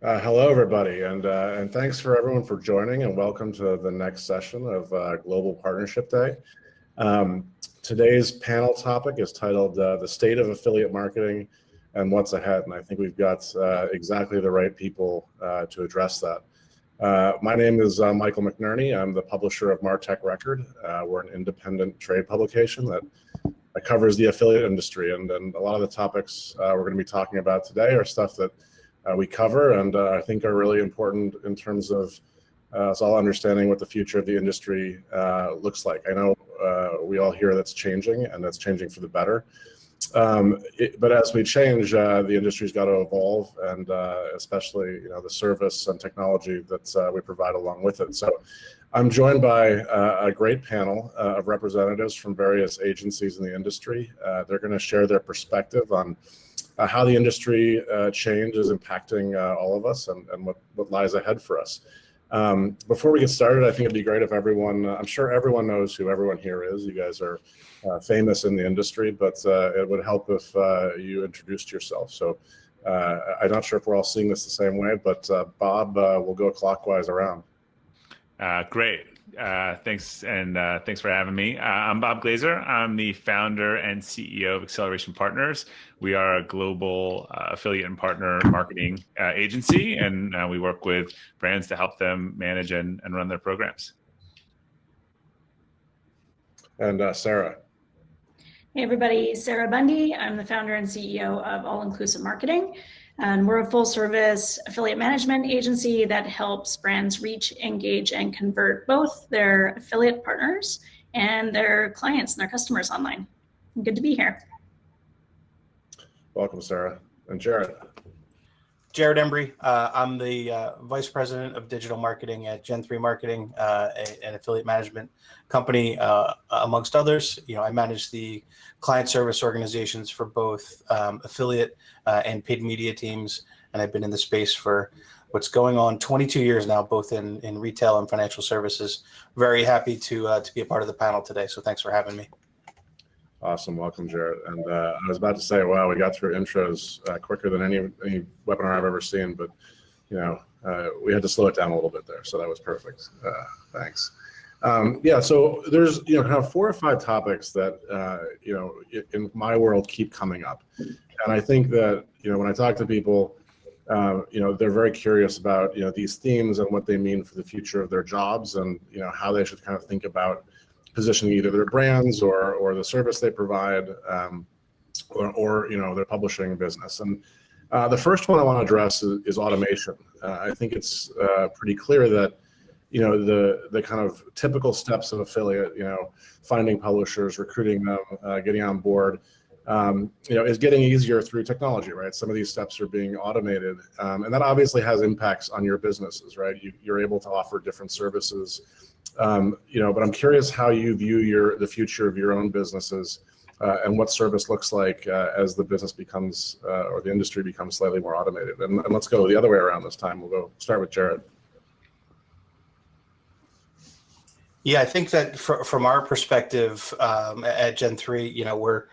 Hello, everybody, and thanks for everyone for joining, and welcome to the next session of Global Partnership Day. Today's panel topic is titled "The State of Affiliate Marketing and What's Ahead," and I think we've got exactly the right people to address that. My name is Michael McNerney. I'm the publisher of Martech Record. We're an independent trade publication that covers the affiliate industry, and a lot of the topics we're going to be talking about today are stuff that we cover and I think are really important in terms of us all understanding what the future of the industry looks like. I know we all hear that's changing, and that's changing for the better. But as we change, the industry's got to evolve, and especially the service and technology that we provide along with it. So I'm joined by a great panel of representatives from various agencies in the industry. They're going to share their perspective on how the industry change is impacting all of us and what lies ahead for us. Before we get started, I think it'd be great if everyone, I'm sure everyone knows who everyone here is. You guys are famous in the industry, but it would help if you introduced yourself. So I'm not sure if we're all seeing this the same way, but Bob, we'll go clockwise around. Great. Thanks, and thanks for having me. I'm Bob Glazer. I'm the founder and CEO of Acceleration Partners. We are a global affiliate and partner marketing agency, and we work with brands to help them manage and run their programs. And Sarah. Hey everybody, Sarah Bundy. I'm the founder and CEO of All Inclusive Marketing. And we're a full service affiliate management agency that helps brands reach, engage, and convert both their affiliate partners and their clients and their customers online. Good to be here. Welcome, Sarah. And Jared. Jared Embry. I'm the Vice President of Digital Marketing at Gen3 Marketing, an affiliate management company, amongst others. I manage the client service organizations for both affiliate and paid media teams, and I've been in the space for what's going on 22 years now, both in retail and financial services. Very happy to be a part of the panel today, so thanks for having me. Awesome. Welcome, Jared. And I was about to say, wow, we got through intros quicker than any webinar I've ever seen, but we had to slow it down a little bit there, so that was perfect. Thanks. Yeah, so there's kind of 4 or 5 topics that in my world keep coming up, and I think that when I talk to people, they're very curious about these themes and what they mean for the future of their jobs, and how they should kind of think about positioning either their brands or the service they provide, or their publishing business. And the first one I want to address is automation. I think it's pretty clear that the kind of typical steps of affiliate, finding publishers, recruiting them, getting on board, is getting easier through technology, right? Some of these steps are being automated, and that obviously has impacts on your businesses, right? You're able to offer different services. But I'm curious how you view the future of your own businesses and what service looks like as the business becomes or the industry becomes slightly more automated. And let's go the other way around this time. We'll start with Jared. Yeah, I think that from our perspective at Gen3,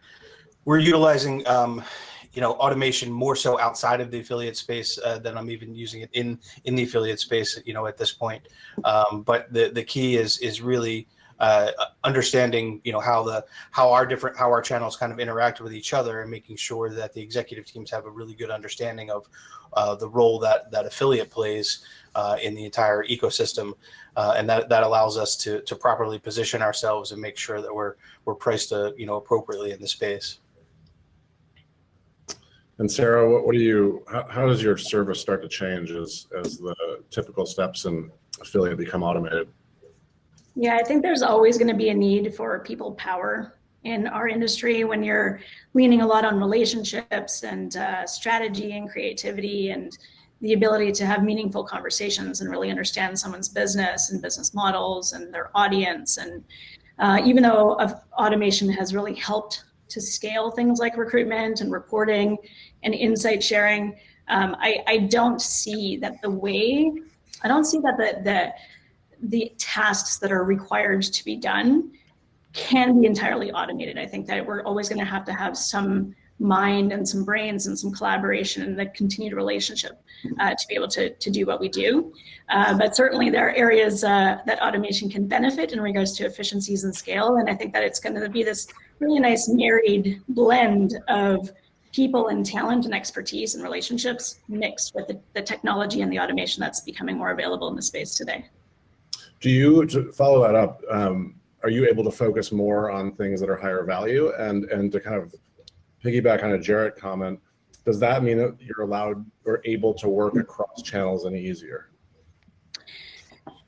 we're utilizing automation more so outside of the affiliate space than I'm even using it in the affiliate space, at this point. But the key is really understanding, how our channels kind of interact with each other, and making sure that the executive teams have a really good understanding of the role that affiliate plays in the entire ecosystem, and that allows us to properly position ourselves and make sure that we're priced appropriately in the space. And Sarah, how does your service start to change as the typical steps in affiliate become automated? Yeah, I think there's always going to be a need for people power in our industry when you're leaning a lot on relationships and strategy and creativity and the ability to have meaningful conversations and really understand someone's business and business models and their audience. And even though automation has really helped to scale things like recruitment and reporting and insight sharing, I don't see that the tasks that are required to be done can be entirely automated. I think that we're always going to have some mind and some brains and some collaboration and the continued relationship to be able to do what we do. But certainly there are areas that automation can benefit in regards to efficiencies and scale. And I think that it's going to be this really nice married blend of people and talent and expertise and relationships mixed with the technology and the automation that's becoming more available in the space today. Do you, to follow that up, are you able to focus more on things that are higher value? And to kind of piggyback on a Jarrett comment, does that mean that you're allowed or able to work across channels any easier?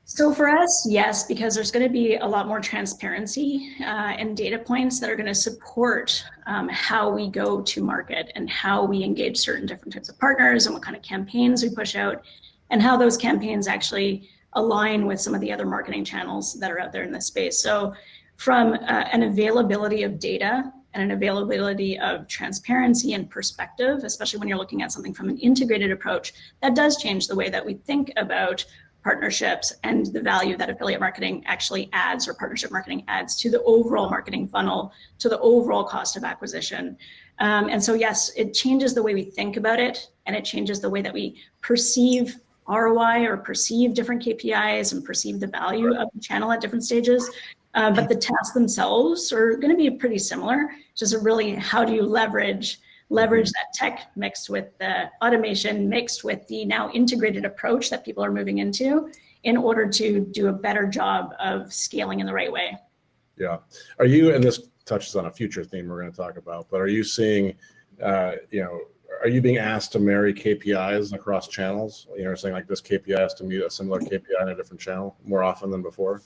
So for us, yes, because there's going to be a lot more transparency and data points that are going to support how we go to market and how we engage certain different types of partners and what kind of campaigns we push out and how those campaigns actually align with some of the other marketing channels that are out there in this space. So from an availability of data and an availability of transparency and perspective, especially when you're looking at something from an integrated approach, that does change the way that we think about partnerships and the value that affiliate marketing actually adds, or partnership marketing adds, to the overall marketing funnel, to the overall cost of acquisition. And so yes, it changes the way we think about it, and it changes the way that we perceive ROI or perceive different KPIs and perceive the value of the channel at different stages. But the tasks themselves are going to be pretty similar. Just really, how do you leverage that tech mixed with the automation, mixed with the now integrated approach that people are moving into in order to do a better job of scaling in the right way. Yeah. Are you, and this touches on a future theme we're going to talk about, but are you seeing, are you being asked to marry KPIs across channels? Saying like this KPI has to meet a similar KPI in a different channel more often than before?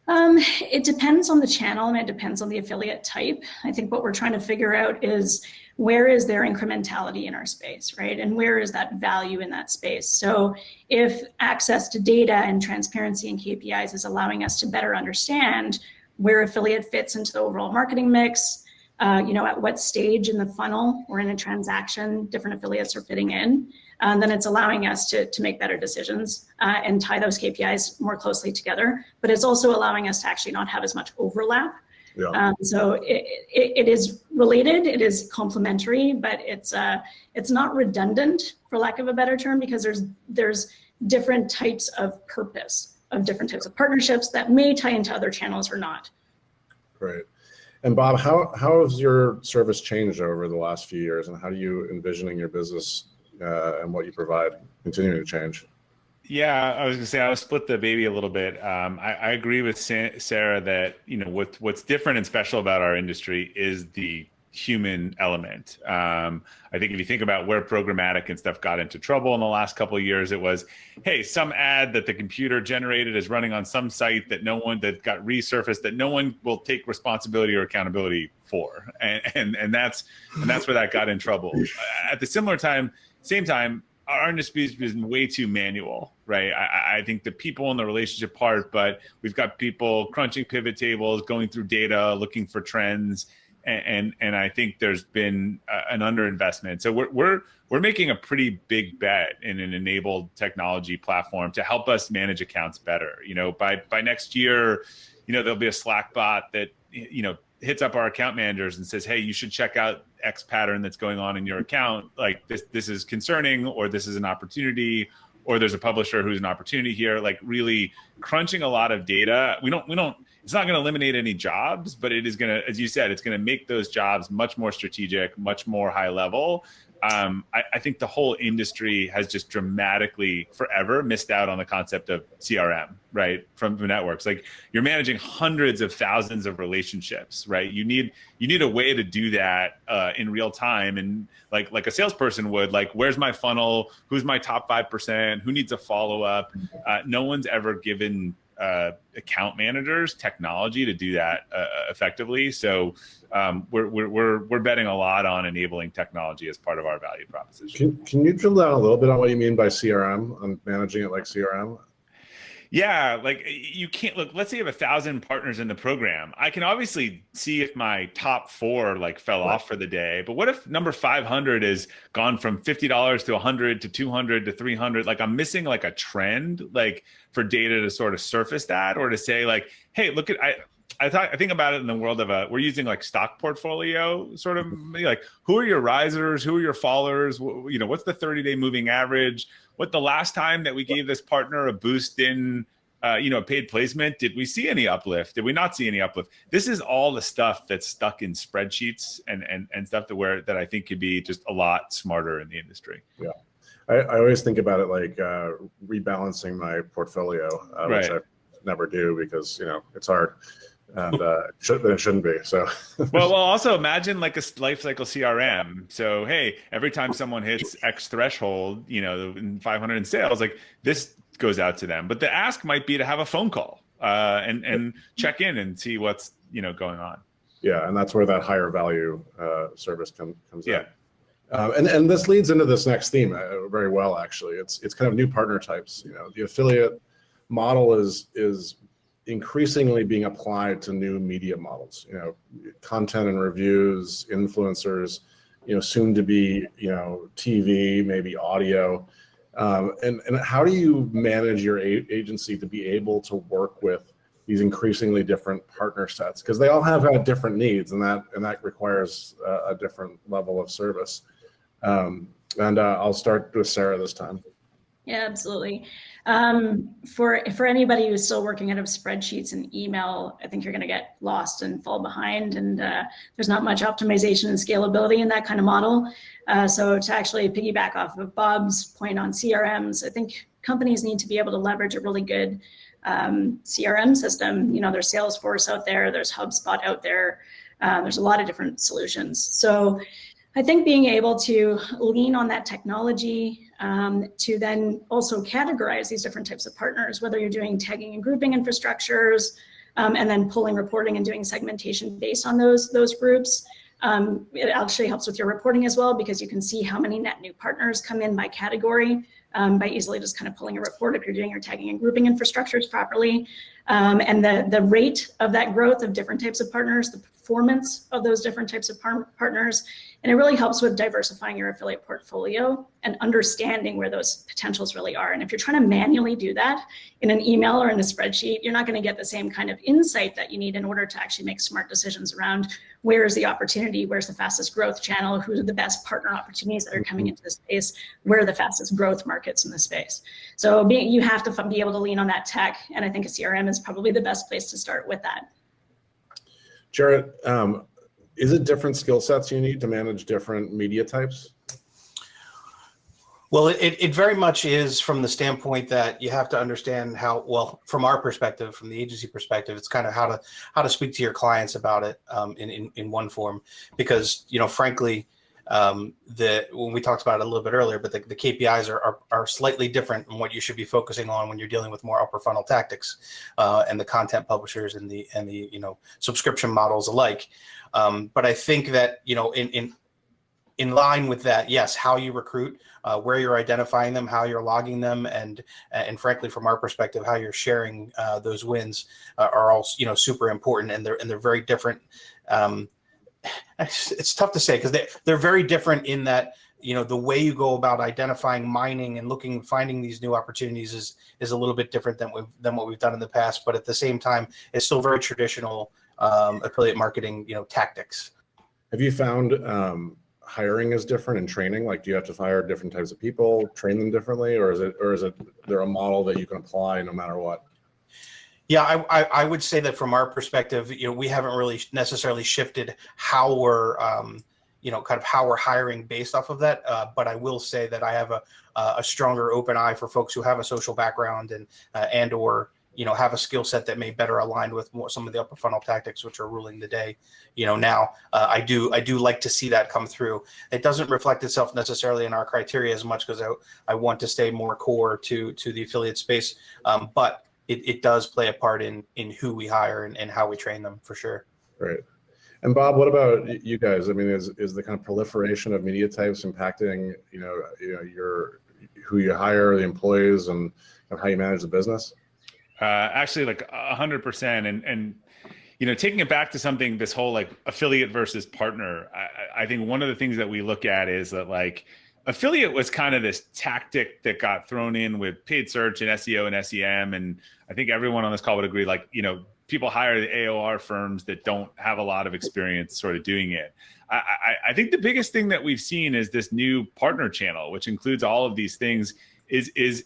It depends on the channel and it depends on the affiliate type. I think what we're trying to figure out is where is there incrementality in our space, right? And where is that value in that space? So if access to data and transparency and KPIs is allowing us to better understand where affiliate fits into the overall marketing mix, at what stage in the funnel or in a transaction different affiliates are fitting in, then it's allowing us to make better decisions and tie those KPIs more closely together. But it's also allowing us to actually not have as much overlap. Yeah. So it is related, it is complementary, but it's not redundant, for lack of a better term, because there's different types of purpose of different types of partnerships that may tie into other channels or not. Great. And Bob, how has your service changed over the last few years, and how do you envisioning your business and what you provide continuing to change? Yeah, I was gonna say I'll split the baby a little bit. I agree with Sarah that what's different and special about our industry is the human element. I think if you think about where programmatic and stuff got into trouble in the last couple of years, it was, hey, some ad that the computer generated is running on some site that got resurfaced that no one will take responsibility or accountability for, and that's where that got in trouble. At the same time, our industry has been way too manual, right? I think the people in the relationship part, but we've got people crunching pivot tables, going through data, looking for trends. And I think there's been an underinvestment. So we're making a pretty big bet in an enabled technology platform to help us manage accounts better. By next year, there'll be a Slack bot that hits up our account managers and says, hey, you should check out X pattern that's going on in your account. Like this is concerning, or this is an opportunity, or there's a publisher who's an opportunity here. Like really crunching a lot of data. We don't. It's not going to eliminate any jobs, but it is going to, as you said, it's going to make those jobs much more strategic, much more high level. I think the whole industry has just dramatically forever missed out on the concept of CRM, right? From the networks. Like you're managing hundreds of thousands of relationships, right? You need a way to do that in real time. And like a salesperson would, like, where's my funnel? Who's my top 5%? Who needs a follow-up? No one's ever given account managers technology to do that effectively. So we're betting a lot on enabling technology as part of our value proposition. Can you drill down a little bit on what you mean by CRM, on managing it like CRM? Yeah, like you can't look, let's say you have 1,000 partners in the program. I can obviously see if my top 4 fell off for the day, but what if number 500 is gone from $50 to 100 to 200 to 300? Like I'm missing a trend, for data to sort of surface that, or to say hey, look at I think about it in the world of we're using like stock portfolio sort of, like, who are your risers, who are your fallers, what's the 30-day moving average, what the last time that we gave this partner a boost in a paid placement, did we see any uplift, did we not see any uplift? This is all the stuff that's stuck in spreadsheets and stuff that I think could be just a lot smarter in the industry. Yeah. I always think about it like rebalancing my portfolio, Right. which I never do because it's hard, and it shouldn't be. So, well, also imagine like a life cycle CRM. So, hey, every time someone hits X threshold, in 500 in sales, like this goes out to them. But the ask might be to have a phone call and check in and see what's going on. Yeah, and that's where that higher value service comes in. And this leads into this next theme very well, actually. It's kind of new partner types. The affiliate model is increasingly being applied to new media models. Content and reviews, influencers. Soon to be TV, maybe audio. And how do you manage your agency to be able to work with these increasingly different partner sets? Because they all have different needs, and that requires a different level of service. And I'll start with Sarah this time. Yeah, absolutely. For anybody who's still working out of spreadsheets and email, I think you're going to get lost and fall behind, and there's not much optimization and scalability in that kind of model. So to actually piggyback off of Bob's point on CRMs, I think companies need to be able to leverage a really good CRM system. There's Salesforce out there, there's HubSpot out there, there's a lot of different solutions. So I think being able to lean on that technology to then also categorize these different types of partners, whether you're doing tagging and grouping infrastructures, and then pulling reporting and doing segmentation based on those groups. It actually helps with your reporting as well, because you can see how many net new partners come in by category by easily just kind of pulling a report if you're doing your tagging and grouping infrastructures properly. And the rate of that growth of different types of partners, the performance of those different types of partners, and it really helps with diversifying your affiliate portfolio and understanding where those potentials really are. And if you're trying to manually do that in an email or in a spreadsheet, you're not going to get the same kind of insight that you need in order to actually make smart decisions around where is the opportunity, where's the fastest growth channel, who are the best partner opportunities that are coming into the space, where are the fastest growth markets in the space. So you have to be able to lean on that tech, and I think a CRM is probably the best place to start with that. Jarrett, is it different skill sets you need to manage different media types? Well, it very much is, from the standpoint that you have to understand how, well, from our perspective, from the agency perspective, it's kind of how to speak to your clients about it in one form, because frankly, when we talked about it a little bit earlier, but the KPIs are slightly different than what you should be focusing on when you're dealing with more upper funnel tactics and the content publishers and the subscription models alike. But I think that in line with that, yes, how you recruit, where you're identifying them, how you're logging them, and frankly, from our perspective, how you're sharing those wins are all super important, and they're very different. It's tough to say because they're very different in that the way you go about identifying, mining, and finding these new opportunities is a little bit different than what we've done in the past. But at the same time, it's still very traditional affiliate marketing tactics. Have you found hiring is different in training? Like, do you have to hire different types of people, train them differently, or is there a model that you can apply no matter what? Yeah, I would say that from our perspective, we haven't really necessarily shifted how we're, kind of how we're hiring based off of that. But I will say that I have a stronger open eye for folks who have a social background and or have a skill set that may better align with some of the upper funnel tactics which are ruling the day. Now I do like to see that come through. It doesn't reflect itself necessarily in our criteria as much because I want to stay more core to the affiliate space, but it does play a part in who we hire and how we train them, for sure. Right. And Bob, what about you guys? I mean, is the kind of proliferation of media types impacting your who you hire, the employees, and how you manage the business? Actually, like 100%. And taking it back to something, this whole like affiliate versus partner, I think one of the things that we look at is that like affiliate was kind of this tactic that got thrown in with paid search and SEO and SEM. And I think everyone on this call would agree, like, people hire the AOR firms that don't have a lot of experience sort of doing it. I think the biggest thing that we've seen is this new partner channel, which includes all of these things. It's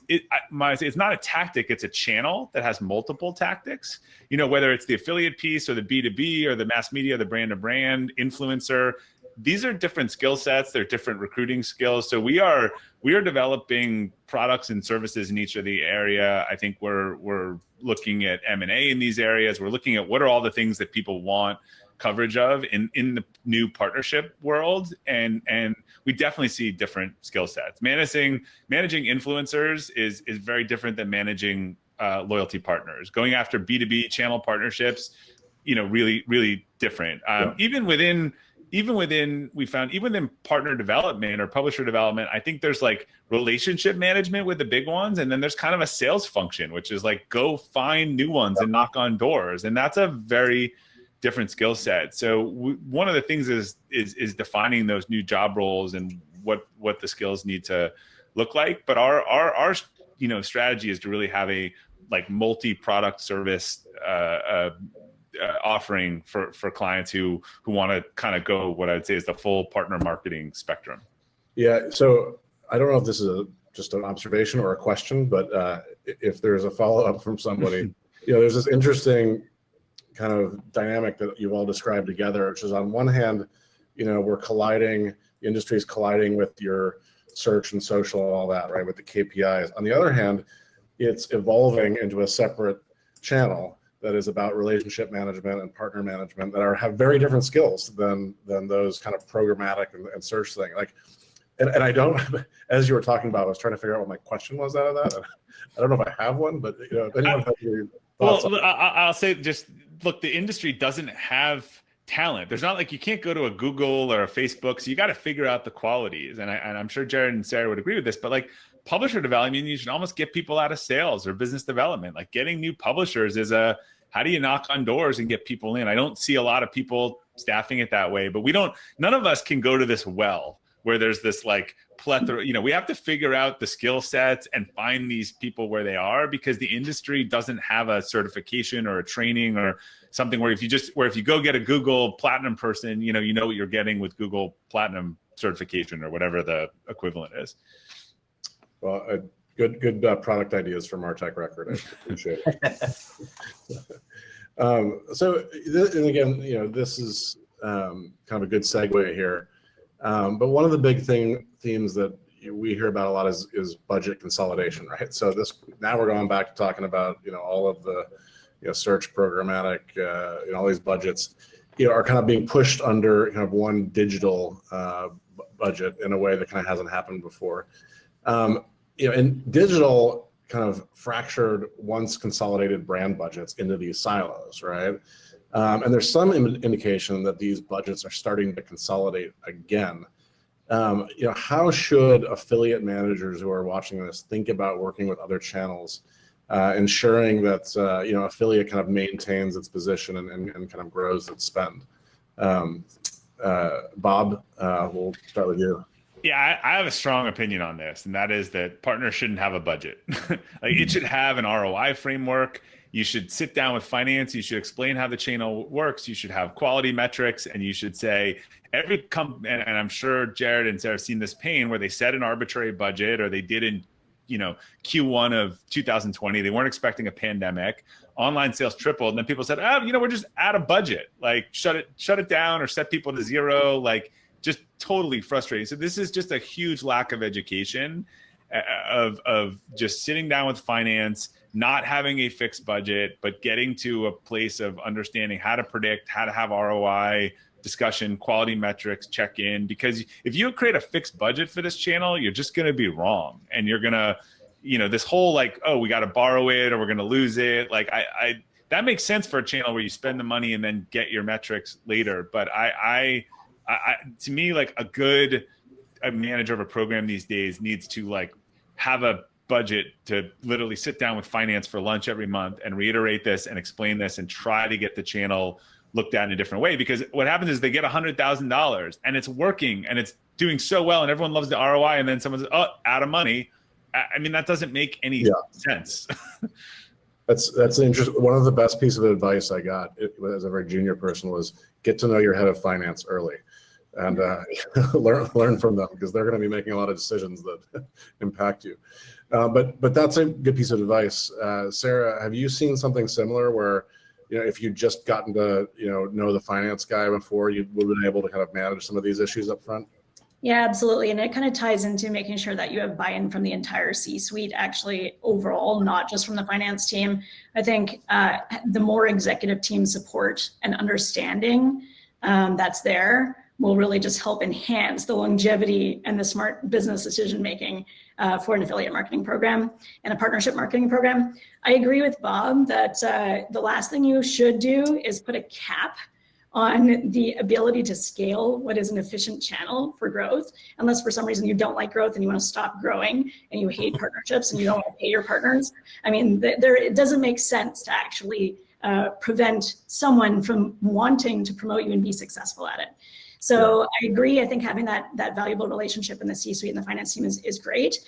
not a tactic, it's a channel that has multiple tactics. Whether it's the affiliate piece or the B2B or the mass media, the brand to brand influencer, these are different skill sets. They're different recruiting skills. So we are developing products and services in each of the area. I think we're looking at M&A in these areas. We're looking at what are all the things that people want coverage of in the new partnership world, and we definitely see different skill sets. Managing influencers is very different than managing loyalty partners. Going after B2B channel partnerships, really different. Even within partner development or publisher development, I think there's like relationship management with the big ones, and then there's kind of a sales function, which is like go find new ones and knock on doors, and that's a very different skill set. So one of the things is defining those new job roles and what the skills need to look like. But our strategy is to really have a like multi-product service offering for clients who want to kind of go what I'd say is the full partner marketing spectrum. Yeah. So I don't know if this is just an observation or a question, but if there's a follow-up from somebody, there's this interesting kind of dynamic that you've all described together, which is on one hand, the industry is colliding with your search and social and all that, right, with the KPIs. On the other hand, it's evolving into a separate channel that is about relationship management and partner management that have very different skills than those kind of programmatic and search thing. And I don't, as you were talking about, I was trying to figure out what my question was out of that. I don't know if I have one, but if anyone has any thoughts. Well, I'll say just look, the industry doesn't have talent. There's not like you can't go to a Google or a Facebook, so you got to figure out the qualities. And I'm sure Jared and Sarah would agree with this, but like publisher development, you should almost get people out of sales or business development. Like getting new publishers is how do you knock on doors and get people in? I don't see a lot of people staffing it that way, but none of us can go to this well where there's this like plethora, we have to figure out the skill sets and find these people where they are, because the industry doesn't have a certification or a training or something where if you go get a Google Platinum person, you know what you're getting with Google Platinum certification or whatever the equivalent is. Well, good product ideas for Martech Record. I appreciate it. And again, this is kind of a good segue here. But one of the big themes that we hear about a lot is budget consolidation, right? So now we're going back to talking about all of the search, programmatic, all these budgets are kind of being pushed under kind of one digital budget in a way that kind of hasn't happened before. And digital kind of fractured once consolidated brand budgets into these silos, right? And there's some indication that these budgets are starting to consolidate again. How should affiliate managers who are watching this think about working with other channels, ensuring that affiliate kind of maintains its position and kind of grows its spend? Bob, we'll start with you. Yeah, I have a strong opinion on this, and that is that partners shouldn't have a budget. It should have an ROI framework. You should sit down with finance. You should explain how the channel works. You should have quality metrics, and you should say every company. And I'm sure Jared and Sarah have seen this pain where they set an arbitrary budget, or they did in Q1 of 2020. They weren't expecting a pandemic. Online sales tripled, and then people said, we're just out of budget. Like shut it down, or set people to zero. Like just totally frustrating. So this is just a huge lack of education, of just sitting down with finance, not having a fixed budget, but getting to a place of understanding how to predict, how to have ROI discussion, quality metrics, check in. Because if you create a fixed budget for this channel, you're just going to be wrong. And you're going to, this whole like, oh, we got to borrow it or we're going to lose it. Like that makes sense for a channel where you spend the money and then get your metrics later. But to me, like a manager of a program these days needs to like have a budget to literally sit down with finance for lunch every month and reiterate this and explain this and try to get the channel looked at in a different way. Because what happens is they get $100,000 and it's working and it's doing so well and everyone loves the ROI, and then someone says, oh, out of money. I mean, that doesn't make any sense. That's interesting. One of the best pieces of advice I got as a very junior person was get to know your head of finance early, and learn from them, because they're going to be making a lot of decisions that impact you. But that's a good piece of advice. Sarah, have you seen something similar where, if you just gotten to know the finance guy before, you would have been able to kind of manage some of these issues up front? Yeah, absolutely. And it kind of ties into making sure that you have buy-in from the entire C-suite, actually overall, not just from the finance team. I think the more executive team support and understanding that's there will really just help enhance the longevity and the smart business decision-making for an affiliate marketing program and a partnership marketing program. I agree with Bob that the last thing you should do is put a cap on the ability to scale what is an efficient channel for growth, unless for some reason you don't like growth and you want to stop growing and you hate partnerships and you don't want to pay your partners. I mean, it doesn't make sense to actually prevent someone from wanting to promote you and be successful at it. So I agree. I think having that valuable relationship in the C-suite and the finance team is great.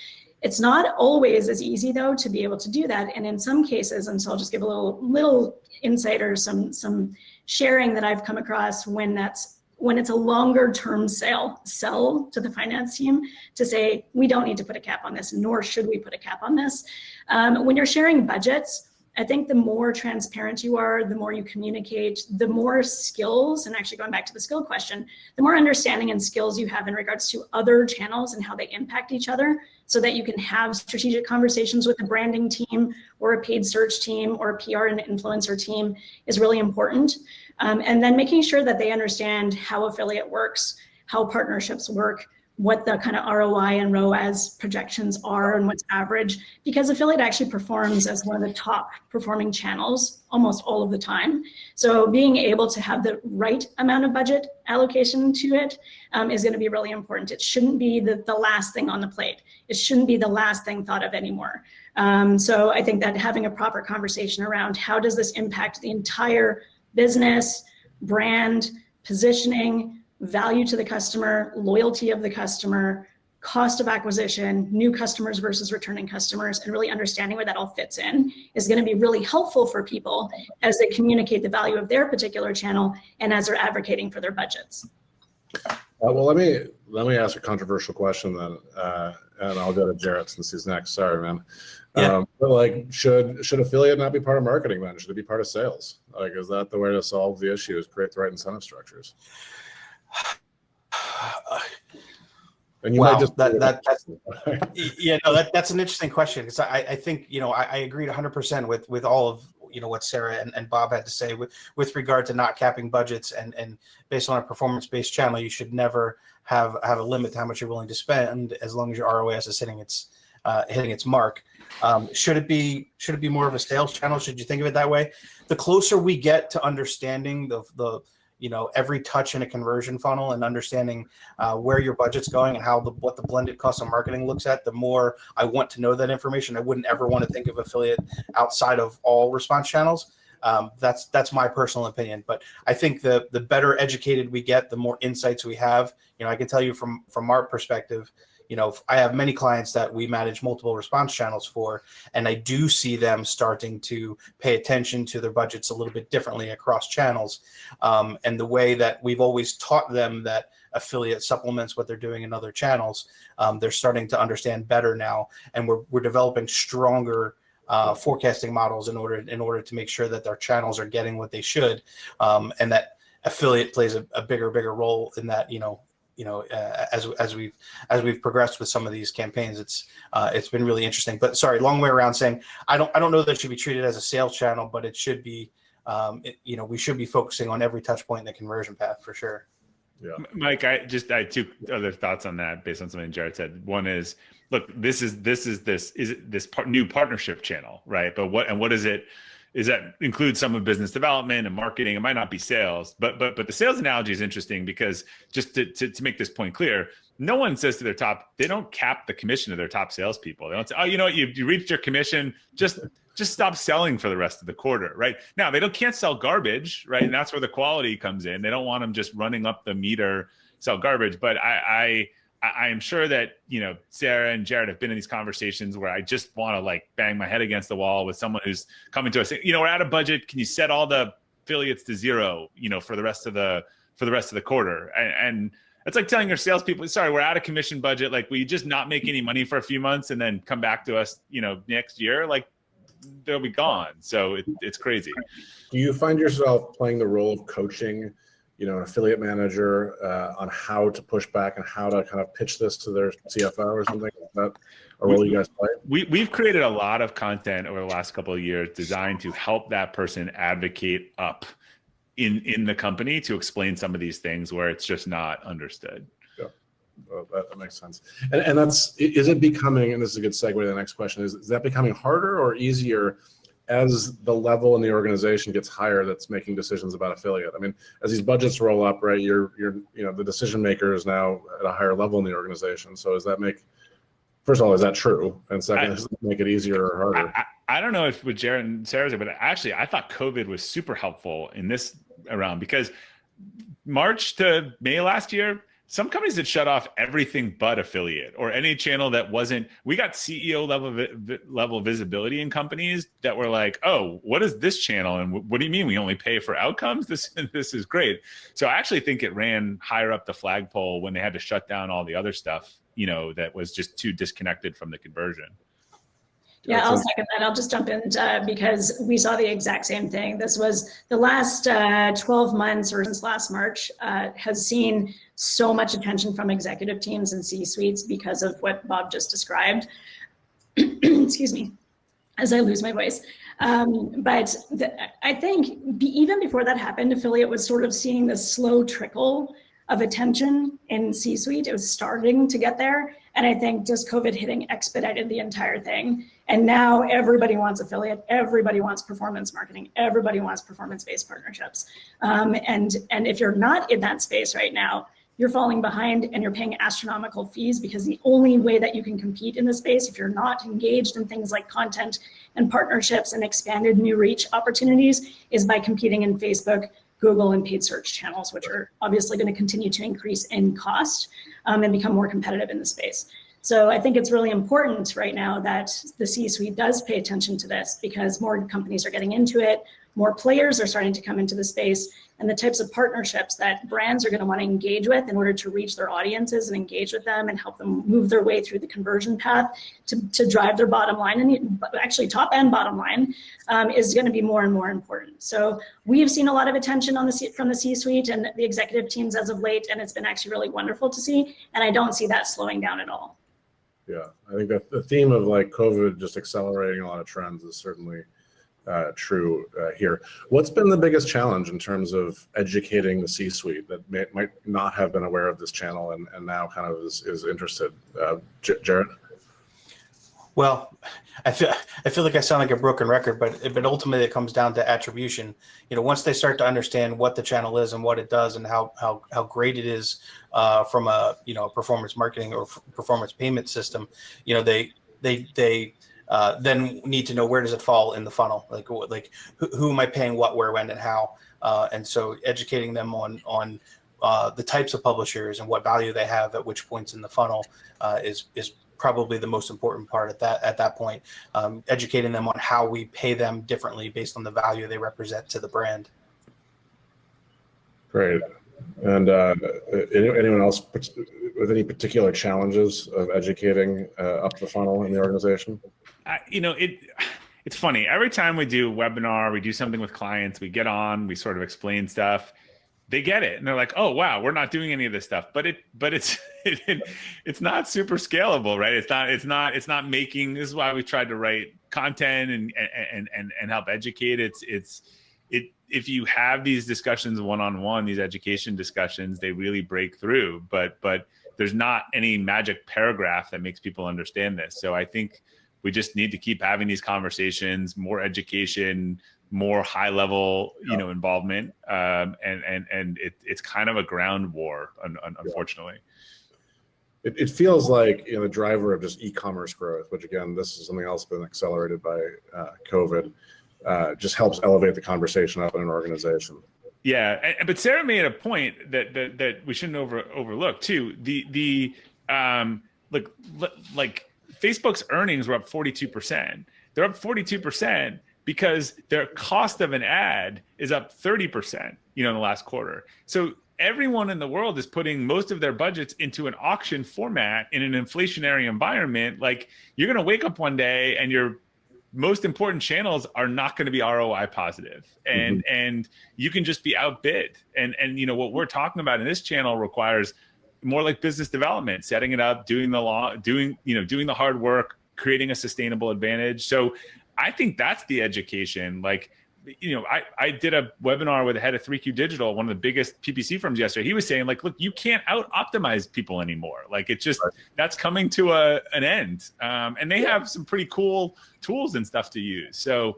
It's not always as easy, though, to be able to do that. And in some cases, and so I'll just give a little insight or some sharing that I've come across when it's a longer term sell to the finance team to say, we don't need to put a cap on this, nor should we put a cap on this. When you're sharing budgets, I think the more transparent you are, the more you communicate, the more skills, and actually going back to the skill question, the more understanding and skills you have in regards to other channels and how they impact each other, so that you can have strategic conversations with a branding team or a paid search team or a PR and influencer team is really important. And then making sure that they understand how affiliate works, how partnerships work, what the kind of ROI and ROAS projections are and what's average, because affiliate actually performs as one of the top performing channels almost all of the time. So being able to have the right amount of budget allocation to it is going to be really important. It shouldn't be the last thing on the plate. It shouldn't be the last thing thought of anymore. So I think that having a proper conversation around how does this impact the entire business, brand, positioning, value to the customer, loyalty of the customer, cost of acquisition, new customers versus returning customers, and really understanding where that all fits in is going to be really helpful for people as they communicate the value of their particular channel and as they're advocating for their budgets. Well, let me ask a controversial question then, and I'll go to Jarrett since he's next. Sorry, man. Yeah. But should affiliate not be part of marketing then? Should it be part of sales? Is that the way to solve the issue? Is create the right incentive structures? And you might just that's an interesting question, because I think I agreed 100% with all of what Sarah and Bob had to say with regard to not capping budgets, and based on a performance-based channel, you should never have a limit to how much you're willing to spend as long as your ROAS is hitting its mark. Should it be more of a sales channel? Should you think of it that way? The closer we get to understanding the every touch in a conversion funnel and understanding where your budget's going and what the blended cost of marketing looks at, the more I want to know that information. I wouldn't ever want to think of affiliate outside of all response channels. That's my personal opinion. But I think the better educated we get, the more insights we have. I can tell you from our perspective, I have many clients that we manage multiple response channels for, and I do see them starting to pay attention to their budgets a little bit differently across channels. And the way that we've always taught them that affiliate supplements what they're doing in other channels, they're starting to understand better now, and we're developing stronger forecasting models in order to make sure that their channels are getting what they should, and that affiliate plays a bigger role in that. As we've progressed with some of these campaigns, it's been really interesting. But sorry, long way around saying I don't know that it should be treated as a sales channel, but it should be. We should be focusing on every touch point in the conversion path for sure. Yeah, Mike, I had two other thoughts on that based on something Jarrett said. One is, look, this is new partnership channel, right? But what is it? Is that includes some of business development and marketing. It might not be sales, but the sales analogy is interesting because just to make this point clear, no one says to their top, they don't cap the commission of their top salespeople. They don't say, oh, you reached your commission, just stop selling for the rest of the quarter, right? Now they can't sell garbage, right? And that's where the quality comes in. They don't want them just running up the meter, sell garbage. But I I am sure that, Sarah and Jared have been in these conversations where I just want to like bang my head against the wall with someone who's coming to us, we're out of budget. Can you set all the affiliates to zero, for the rest of the quarter? And it's like telling your salespeople, sorry, we're out of commission budget. Like, will you just not make any money for a few months and then come back to us, next year? Like, they'll be gone. So it's crazy. Do you find yourself playing the role of coaching, an affiliate manager on how to push back and how to kind of pitch this to their CFO or something? Is that a role you guys play? We've created a lot of content over the last couple of years designed to help that person advocate up in the company to explain some of these things where it's just not understood. Yeah, well, that makes sense. And is it becoming, and this is a good segue to the next question, is that becoming harder or easier as the level in the organization gets higher that's making decisions about affiliate? I mean, as these budgets roll up, right, you're the decision maker is now at a higher level in the organization. So first of all, is that true? And second, does it make it easier or harder? I don't know if with Jared and Sarah, but actually I thought COVID was super helpful in this round, because March to May last year, some companies had shut off everything but affiliate or any channel that wasn't. We got CEO level visibility in companies that were like, "Oh, what is this channel? And what do you mean we only pay for outcomes? This is great." So I actually think it ran higher up the flagpole when they had to shut down all the other stuff, that was just too disconnected from the conversion. Yeah, I'll second that. I'll just jump in because we saw the exact same thing. This was the last 12 months or since last March has seen so much attention from executive teams and C-suites because of what Bob just described. Excuse me, as I lose my voice. I think even before that happened, affiliate was sort of seeing this slow trickle of attention in C-suite. It was starting to get there. And I think just COVID hitting expedited the entire thing. And now everybody wants affiliate, everybody wants performance marketing, everybody wants performance-based partnerships. And if you're not in that space right now, you're falling behind and you're paying astronomical fees, because the only way that you can compete in this space, if you're not engaged in things like content and partnerships and expanded new reach opportunities, is by competing in Facebook, Google, and paid search channels, which are obviously going to continue to increase in cost and become more competitive in the space. So I think it's really important right now that the C-suite does pay attention to this, because more companies are getting into it, more players are starting to come into the space, and the types of partnerships that brands are going to want to engage with in order to reach their audiences and engage with them and help them move their way through the conversion path to drive their bottom line, and actually top and bottom line, is going to be more and more important. So we have seen a lot of attention from the C-suite and the executive teams as of late, and it's been actually really wonderful to see, and I don't see that slowing down at all. Yeah, I think that the theme of like COVID just accelerating a lot of trends is certainly true here. What's been the biggest challenge in terms of educating the C-suite that might not have been aware of this channel and now kind of is interested? Jared? Well, I feel like I sound like a broken record, but ultimately it comes down to attribution. Once they start to understand what the channel is and what it does and how great it is from a performance marketing or performance payment system, they then need to know, where does it fall in the funnel? Like who am I paying what, where, when, and how? And so educating them on the types of publishers and what value they have at which points in the funnel is probably the most important part at that point. Educating them on how we pay them differently based on the value they represent to the brand. Great. And anyone else with any particular challenges of educating up the funnel in the organization? It's funny. Every time we do a webinar, we do something with clients, we get on, we sort of explain stuff. They get it, and they're like, "Oh, wow, we're not doing any of this stuff." But it's not super scalable, right? It's not making. This is why we tried to write content and help educate. If you have these discussions one-on-one, these education discussions, they really break through. But there's not any magic paragraph that makes people understand this. So I think we just need to keep having these conversations, more education, more high level, involvement. And it's kind of a ground war, unfortunately. It feels like the driver of just e-commerce growth, which again, this is something else been accelerated by COVID, just helps elevate the conversation up in an organization. Yeah, but Sarah made a point that we shouldn't overlook too. look, like Facebook's earnings were up 42%. They're up 42% because their cost of an ad is up 30%, in the last quarter. So everyone in the world is putting most of their budgets into an auction format in an inflationary environment. Like, you're going to wake up one day and your most important channels are not going to be ROI positive, and you can just be outbid. And what we're talking about in this channel requires more like business development, setting it up, doing the hard work, creating a sustainable advantage. So I think that's the education. Like, I did a webinar with the head of 3Q Digital, one of the biggest PPC firms, yesterday. He was saying, like, look, you can't out optimize people anymore. Like, it's just, that's coming to an end. And they have some pretty cool tools and stuff to use. So,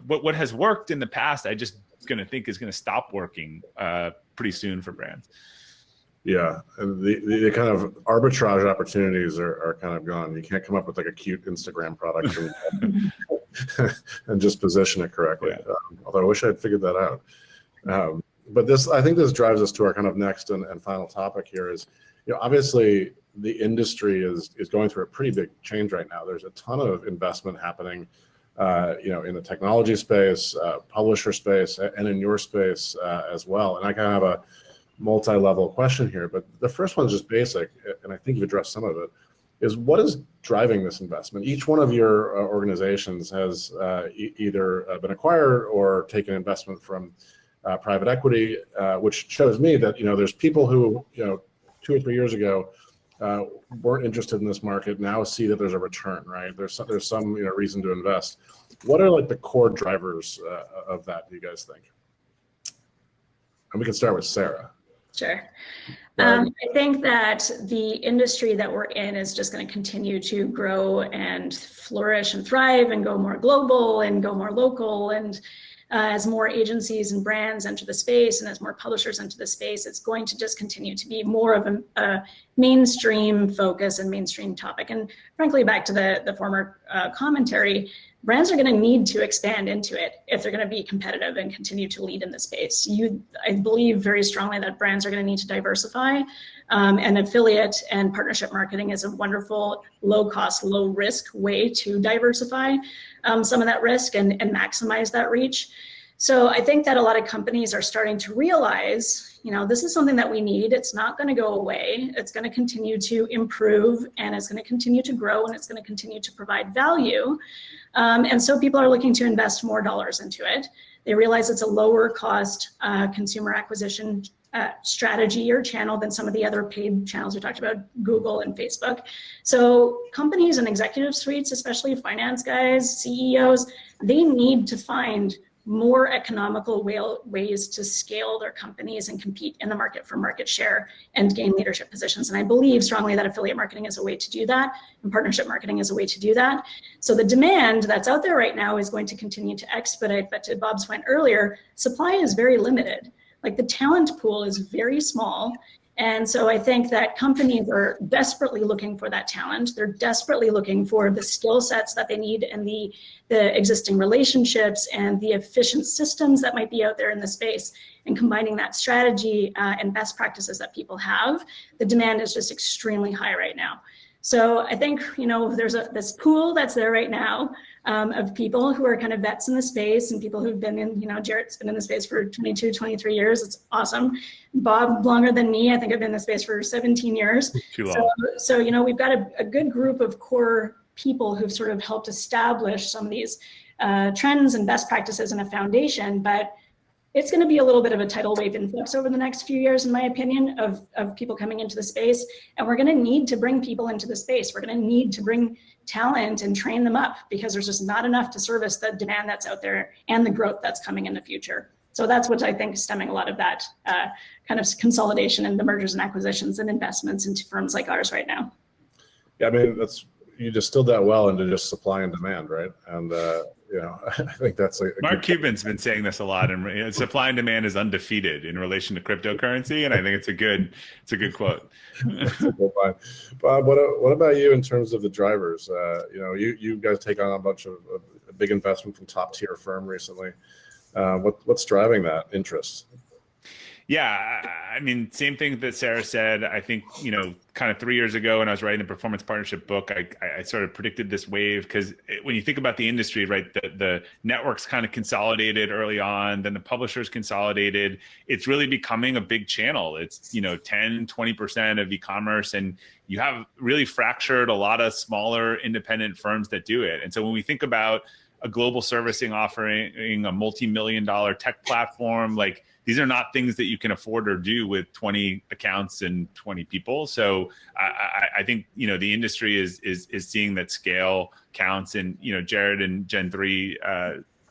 what has worked in the past, I just going to think is going to stop working pretty soon for brands. Yeah, and the kind of arbitrage opportunities are kind of gone. You can't come up with like a cute Instagram product and just position it correctly. Yeah. Although I wish I had figured that out. But I think this drives us to our kind of next and final topic here is, obviously the industry is going through a pretty big change right now. There's a ton of investment happening, in the technology space, publisher space, and in your space as well. And I kind of have a multi-level question here, but the first one is just basic, and I think you've addressed some of it, is what is driving this investment? Each one of your organizations has either been acquired or taken investment from private equity, which shows me that there's people who 2 or 3 years ago weren't interested in this market, now see that there's a return, right? There's some reason to invest. What are like the core drivers of that, do you guys think? And we can start with Sarah. Sure. I think that the industry that we're in is just going to continue to grow and flourish and thrive and go more global and go more local. And as more agencies and brands enter the space and as more publishers enter the space, it's going to just continue to be more of a mainstream focus and mainstream topic. And frankly, back to the former commentary, brands are going to need to expand into it if they're going to be competitive and continue to lead in the space. I believe very strongly that brands are going to need to diversify, and affiliate and partnership marketing is a wonderful, low-cost, low-risk way to diversify some of that risk and maximize that reach. So I think that a lot of companies are starting to realize, this is something that we need. It's not going to go away. It's going to continue to improve, and it's going to continue to grow, and it's going to continue to provide value. And so people are looking to invest more dollars into it. They realize it's a lower cost consumer acquisition strategy or channel than some of the other paid channels we talked about, Google and Facebook. So companies and executive suites, especially finance guys, CEOs, they need to find more economical ways to scale their companies and compete in the market for market share and gain leadership positions. And I believe strongly that affiliate marketing is a way to do that, and partnership marketing is a way to do that. So the demand that's out there right now is going to continue to expedite, but to Bob's point earlier, supply is very limited. Like, the talent pool is very small. And so I think that companies are desperately looking for that talent. They're desperately looking for the skill sets that they need and the existing relationships and the efficient systems that might be out there in the space, and combining that strategy and best practices that people have. The demand is just extremely high right now. So I think, there's this pool that's there right now of people who are kind of vets in the space and people who've been in, Jarrett's been in the space for 22, 23 years. It's awesome. Bob, longer than me. I think I've been in the space for 17 years. Too long. So we've got a good group of core people who've sort of helped establish some of these trends and best practices and a foundation, but it's going to be a little bit of a tidal wave influx over the next few years, in my opinion, of people coming into the space. And we're going to need to bring people into the space. We're going to need to bring talent and train them up, because there's just not enough to service the demand that's out there and the growth that's coming in the future. So that's what I think is stemming a lot of that kind of consolidation and the mergers and acquisitions and investments into firms like ours right now. Yeah, I mean, you distilled that well into just supply and demand, right? And I think that's Mark Cuban's been saying this a lot, and supply and demand is undefeated in relation to cryptocurrency, and I think it's a good quote. Bob, what about you in terms of the drivers? You guys take on a bunch of a big investment from top tier firm recently. What's driving that interest? Yeah, I mean, same thing that Sarah said. I think, kind of 3 years ago when I was writing the performance partnership book, I sort of predicted this wave because when you think about the industry, right, the networks kind of consolidated early on, then the publishers consolidated. It's really becoming a big channel. It's, 10, 20% of e-commerce, and you have really fractured a lot of smaller independent firms that do it. And so when we think about a global servicing offering, a multi-million-dollar tech platform, like, these are not things that you can afford or do with 20 accounts and 20 people. So I think, the industry is seeing that scale counts. And, Jared and Gen 3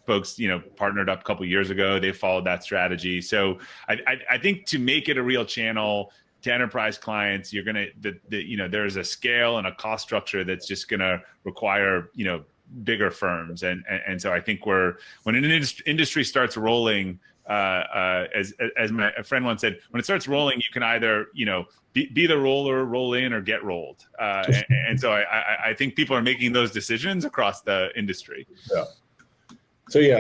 folks, partnered up a couple of years ago. They followed that strategy. So I think to make it a real channel to enterprise clients, you're going to, there's a scale and a cost structure that's just going to require, bigger firms. And so I think when an industry starts rolling, as my friend once said, when it starts rolling, you can either, be the roller, roll in, or get rolled. And so I think people are making those decisions across the industry. Yeah.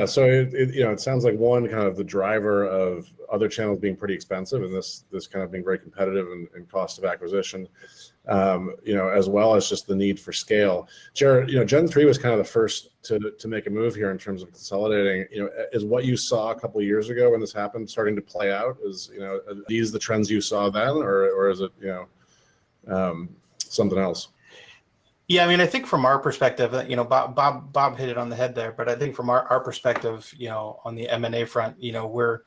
So it sounds like one kind of the driver of other channels being pretty expensive, and this kind of being very competitive in cost of acquisition, as well as just the need for scale. Jared, Gen 3 was kind of the first to make a move here in terms of consolidating. Is what you saw a couple of years ago when this happened starting to play out? Is are these the trends you saw then, or is it something else? Yeah, I mean, I think from our perspective, Bob hit it on the head there, but I think from our perspective, on the M&A front, we're,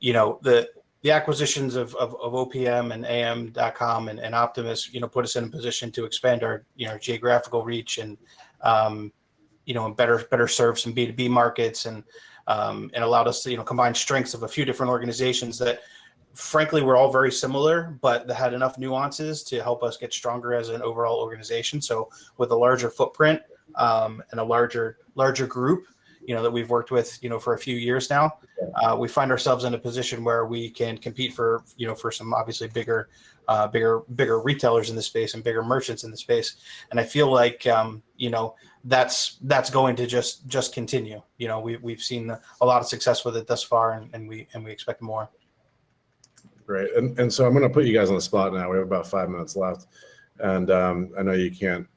the acquisitions of OPM and AM.com and Optimus, put us in a position to expand our, geographical reach and, and better serve some B2B markets and allowed us to, combine strengths of a few different organizations that, frankly, we're all very similar, but that had enough nuances to help us get stronger as an overall organization. So with a larger footprint and a larger group, that we've worked with, for a few years now, we find ourselves in a position where we can compete for some obviously bigger retailers in the space and bigger merchants in the space. And I feel like, that's going to just continue. We've seen a lot of success with it thus far, and we expect more. Great. And so I'm going to put you guys on the spot now. We have about 5 minutes left. And I know you can't,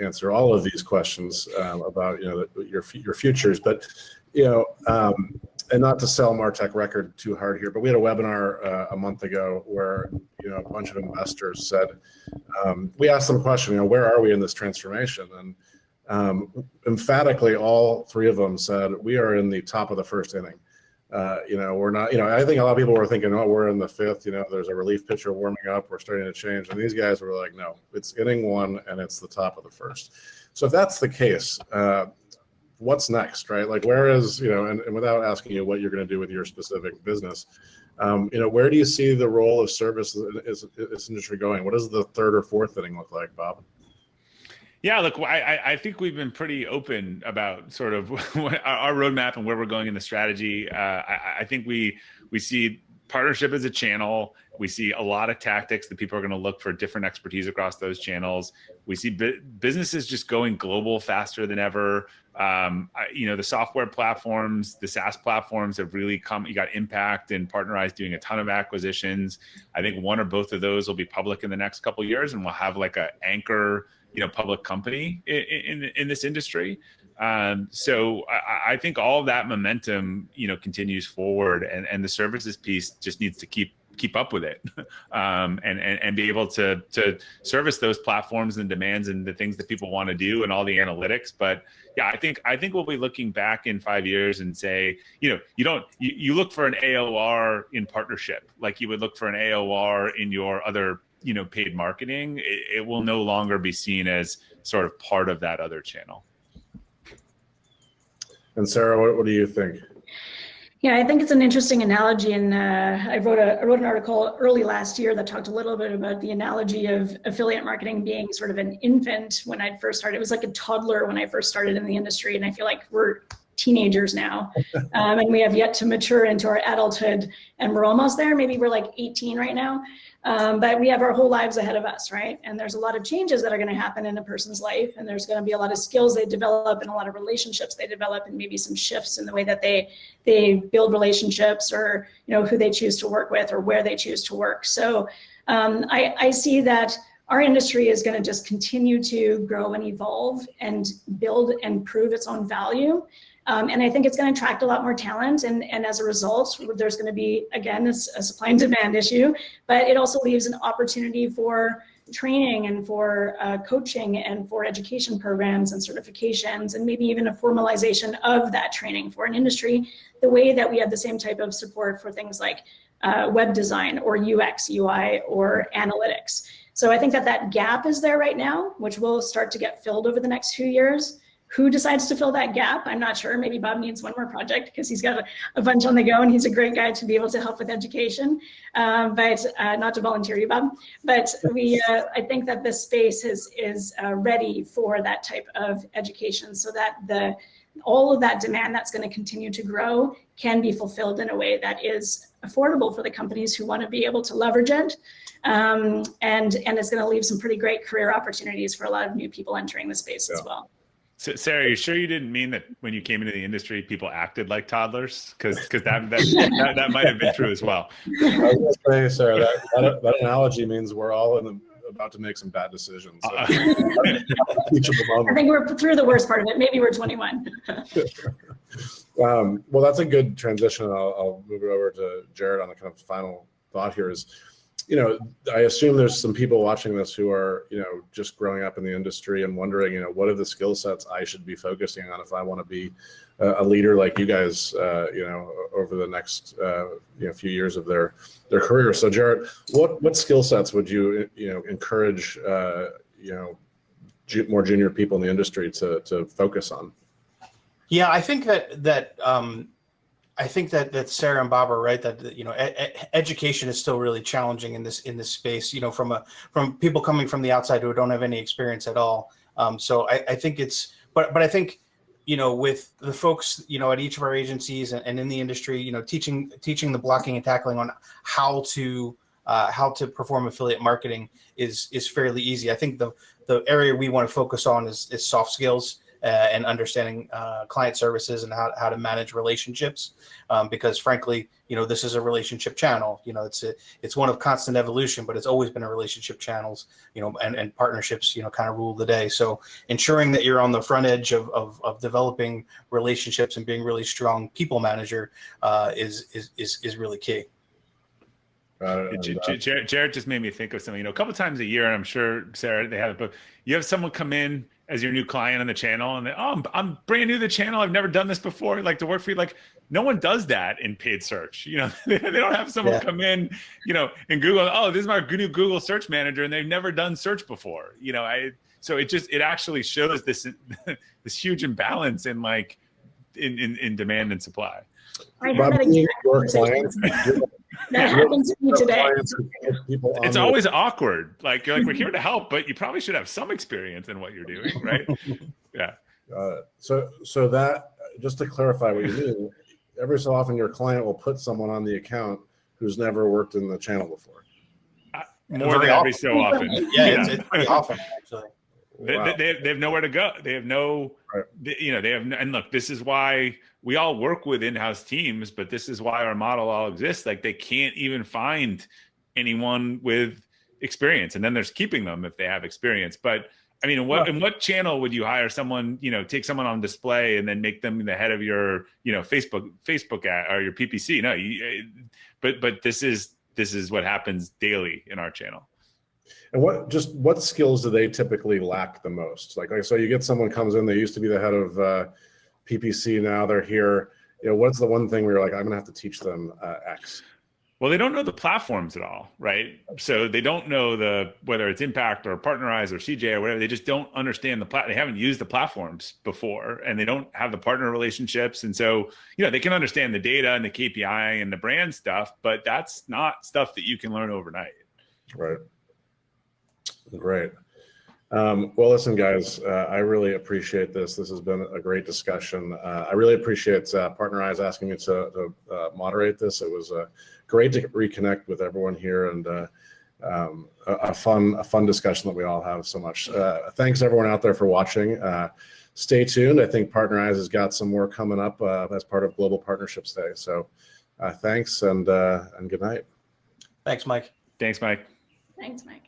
answer all of these questions about, your futures, but, and not to sell Martech record too hard here, but we had a webinar a month ago where, a bunch of investors said, we asked them a question, where are we in this transformation? And emphatically, all three of them said, we are in the top of the first inning. We're not, I think a lot of people were thinking, oh, we're in the fifth, there's a relief pitcher warming up, we're starting to change. And these guys were like, no, it's inning one and it's the top of the first. So if that's the case, what's next, right? Like, where is, and without asking you what you're going to do with your specific business, where do you see the role of service in this industry going? What does the third or fourth inning look like, Bob? Yeah, look, I think we've been pretty open about sort of our roadmap and where we're going in the strategy. I think we see partnership as a channel. We see a lot of tactics that people are going to look for different expertise across those channels. We see businesses just going global faster than ever. The software platforms, the SaaS platforms have really come. You got Impact and Partnerize doing a ton of acquisitions. I think one or both of those will be public in the next couple of years, and we'll have like a anchor public company in this industry. So I think all of that momentum, continues forward, and the services piece just needs to keep up with it, and be able to service those platforms and demands and the things that people want to do and all the analytics. But yeah, I think we'll be looking back in 5 years and say, you look for an AOR in partnership like you would look for an AOR in your other paid marketing. It will no longer be seen as sort of part of that other channel. And Sarah, what do you think? Yeah, I think it's an interesting analogy, and I wrote an article early last year that talked a little bit about the analogy of affiliate marketing being sort of an infant when I first started. It was like a toddler when I first started in the industry, and I feel like we're teenagers now, and we have yet to mature into our adulthood, and we're almost there. Maybe we're like 18 right now. But we have our whole lives ahead of us, right? And there's a lot of changes that are going to happen in a person's life, and there's going to be a lot of skills they develop and a lot of relationships they develop, and maybe some shifts in the way that they build relationships, or who they choose to work with or where they choose to work. So I see that our industry is going to just continue to grow and evolve and build and prove its own value. And I think it's going to attract a lot more talent. And as a result, there's going to be, again, a supply and demand issue, but it also leaves an opportunity for training and for coaching and for education programs and certifications, and maybe even a formalization of that training for an industry, the way that we have the same type of support for things like web design or UX, UI, or analytics. So I think that gap is there right now, which will start to get filled over the next few years. Who decides to fill that gap? I'm not sure. Maybe Bob needs one more project because he's got a bunch on the go, and he's a great guy to be able to help with education. But not to volunteer you, Bob. But I think that this space is ready for that type of education, so that all of that demand that's going to continue to grow can be fulfilled in a way that is affordable for the companies who want to be able to leverage it. And it's going to leave some pretty great career opportunities for a lot of new people entering the space as well. So, Sarah, are you sure you didn't mean that when you came into the industry, people acted like toddlers? Because that might have been true as well. I was going to say, Sarah, that analogy means we're all about to make some bad decisions. So I think we're through the worst part of it. Maybe we're 21. Well, that's a good transition. I'll move it over to Jared on the kind of final thought here is, I assume there's some people watching this who are, just growing up in the industry and wondering, what are the skill sets I should be focusing on if I want to be a leader like you guys, over the next, few years of their career. So, Jared, what skill sets would you, encourage, more junior people in the industry to focus on? Yeah, I think that Sarah and Bob are right that education is still really challenging in this space. From people coming from the outside who don't have any experience at all. So I think but I think with the folks at each of our agencies and in the industry, teaching the blocking and tackling on how to perform affiliate marketing is fairly easy. I think the area we want to focus on is soft skills. And understanding client services and how to manage relationships, because frankly, this is a relationship channel. It's one of constant evolution, but it's always been a relationship channels. And partnerships, kind of rule the day. So ensuring that you're on the front edge of developing relationships and being really strong people manager is really key. Jared just made me think of something. A couple times a year, and I'm sure Sarah they have it, but you have someone come in as your new client on the channel, and I'm brand new to the channel. I've never done this before. I'd like to work for you. Like, no one does that in paid search. They don't have someone come in, and Google. Oh, this is my new Google search manager, and they've never done search before. So it actually shows this huge imbalance in in demand and supply. I have that exact clients. That happened to me today. It's always awkward. You're like, we're here to help, but you probably should have some experience in what you're doing, right? Yeah. So that, just to clarify what you mean, every so often your client will put someone on the account who's never worked in the channel before. More than every so often. It's pretty often, actually. Wow. They have nowhere to go. They have no, right. They have, and look, this is why we all work with in-house teams, but this is why our model all exists. Like, they can't even find anyone with experience, and then there's keeping them if they have experience. But I mean, in what channel would you hire someone, take someone on display and then make them the head of your, Facebook ad or your PPC? No, but this is what happens daily in our channel. And what skills do they typically lack the most? So you get someone comes in, they used to be the head of PPC, now they're here. What's the one thing where you're like, I'm gonna have to teach them X? Well, they don't know the platforms at all, right? So they don't know whether it's Impact or Partnerize or CJ or whatever. They just don't understand they haven't used the platforms before, and they don't have the partner relationships. And so, they can understand the data and the KPI and the brand stuff, but that's not stuff that you can learn overnight. Right. Great. Well, listen, guys, I really appreciate this. This has been a great discussion. I really appreciate Partnerize asking me to moderate this. It was great to reconnect with everyone here, and a fun discussion that we all have so much. Thanks everyone out there for watching. Stay tuned. I think Partnerize has got some more coming up as part of Global Partnerships Day. So thanks and good night. Thanks, Mike. Thanks, Mike. Thanks, Mike.